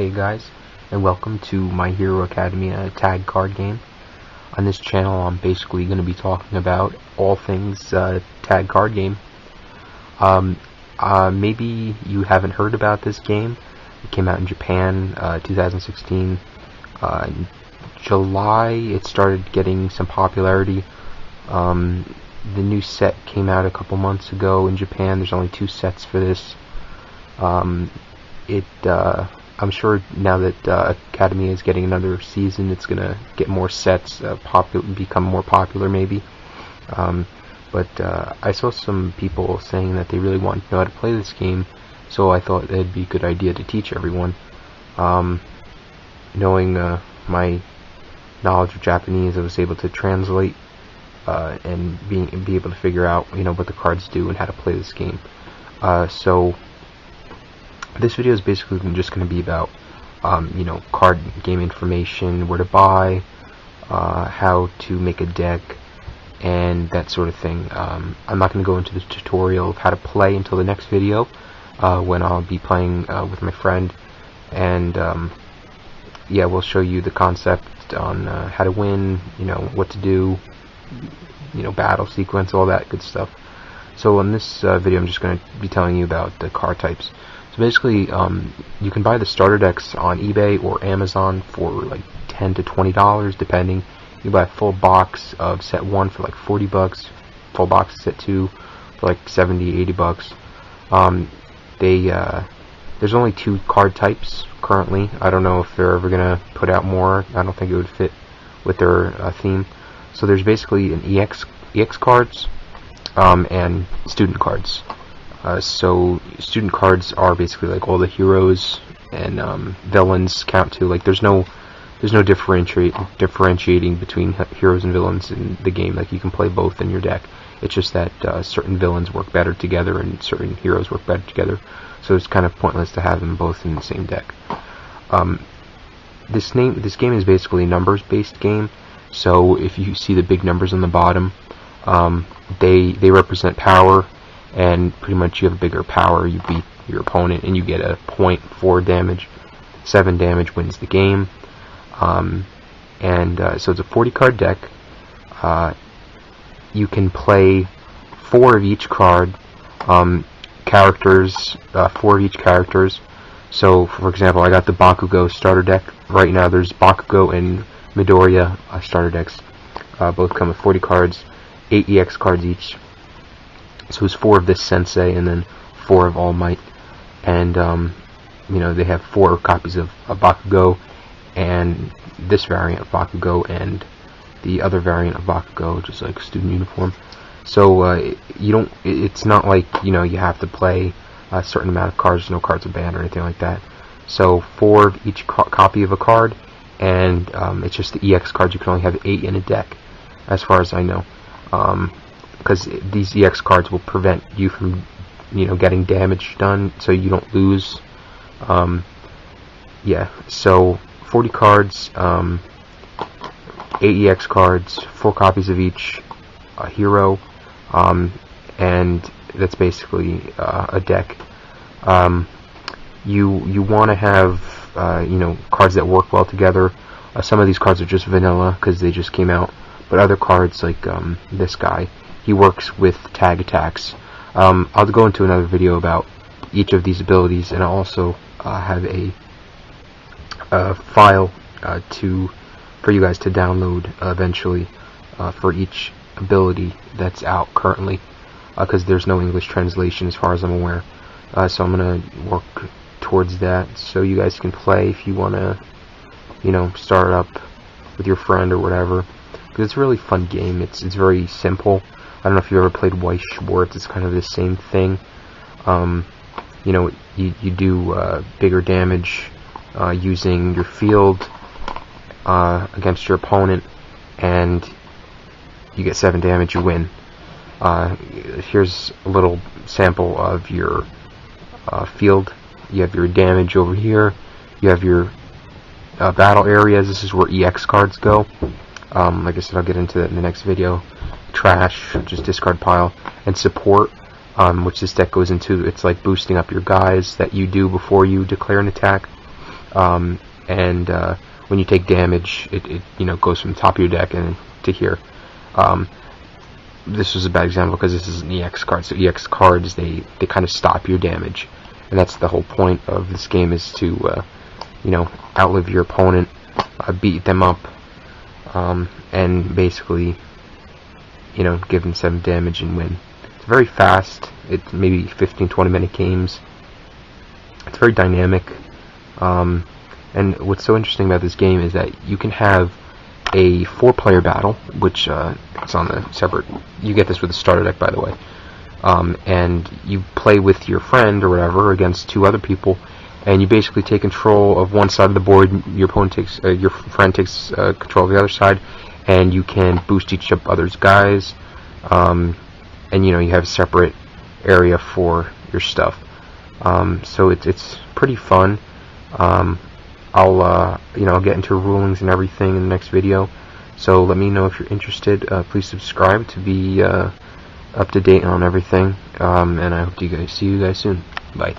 Hey guys, and welcome to My Hero Academia tag card game. On this channel I'm basically going to be talking about all things tag card game. Maybe you haven't heard about this game. It came out in Japan 2016. In July it started getting some popularity. The new set came out a couple months ago in Japan. There's only 2 sets for this. I'm sure now that Academy is getting another season, it's gonna get more sets, become more popular maybe. But I saw some people saying that they really want to know how to play this game, so I thought it'd be a good idea to teach everyone. Knowing my knowledge of Japanese, I was able to translate and be able to figure out what the cards do and how to play this game. So this video is basically just going to be about card game information, where to buy, how to make a deck, and that sort of thing. I'm not going to go into the tutorial of how to play until the next video, when I'll be playing with my friend, and yeah, we'll show you the concept on how to win, what to do, battle sequence, all that good stuff. So in this video I'm just going to be telling you about the card types. So basically, you can buy the starter decks on eBay or Amazon for like $10 to $20 depending. You buy a full box of set 1 for like $40, full box of set 2 for like $70, $80. There's only 2 card types currently. I don't know if they're ever gonna put out more. I don't think it would fit with their theme. So there's basically an EX cards and student cards. So student cards are basically like all the heroes and villains count to. Like there's no differentiating between heroes and villains in the game. Like you can play both in your deck. It's just that certain villains work better together and certain heroes work better together. So it's kind of pointless to have them both in the same deck. This game is basically a numbers-based game. So if you see the big numbers on the bottom, they represent power. And pretty much you have bigger power, you beat your opponent and you get a point for damage. 7 damage wins the game. So it's a 40 card deck. You can play 4 of each card, characters, 4 of each characters. So for example, I got the Bakugo starter deck. Right now there's Bakugo and Midoriya starter decks. Both come with 40 cards, 8 EX cards each. So it's 4 of this Sensei and then 4 of All Might, and they have 4 copies of Bakugo, and this variant of Bakugo, and the other variant of Bakugo, which is like student uniform. So it's not like you have to play a certain amount of cards. No cards are banned or anything like that. So 4 of each copy of a card, and it's just the EX cards. You can only have 8 in a deck, as far as I know. Because these EX cards will prevent you from, getting damage done, so you don't lose. Yeah, so 40 cards, 8 EX cards, 4 copies of each hero, and that's basically a deck. You want to have, cards that work well together. Some of these cards are just vanilla because they just came out, but other cards like this guy, he works with tag attacks. I'll go into another video about each of these abilities, and I'll also have a file for you guys to download eventually for each ability that's out currently, because there's no English translation as far as I'm aware. So I'm gonna work towards that so you guys can play if you wanna, start up with your friend or whatever. Because it's a really fun game. It's very simple. I don't know if you've ever played Weiss Schwarz. It's kind of the same thing. You do bigger damage using your field against your opponent, and you get 7 damage, you win. Here's a little sample of your field. You have your damage over here. You have your battle areas. This is where EX cards go. Like I said, I'll get into that in the next video. Trash, just discard pile, and support, which this deck goes into. It's like boosting up your guys that you do before you declare an attack. and when you take damage, it goes from the top of your deck and to here. This was a bad example because this is an EX card. So EX cards, they kind of stop your damage, and that's the whole point of this game, is to outlive your opponent, beat them up, and basically give them 7 damage and win. It's very fast. It's maybe 15-20 minute games. It's very dynamic. And what's so interesting about this game is that you can have a 4-player battle, which it's on the separate. You get this with the starter deck, by the way. And you play with your friend or whatever against 2 other people, and you basically take control of one side of the board. Your opponent takes, your friend takes control of the other side, and you can boost each other's guys. And you have a separate area for your stuff. So it's pretty fun. I'll get into rulings and everything in the next video. So let me know if you're interested. Please subscribe to be up to date on everything. And I hope to see you guys soon. Bye.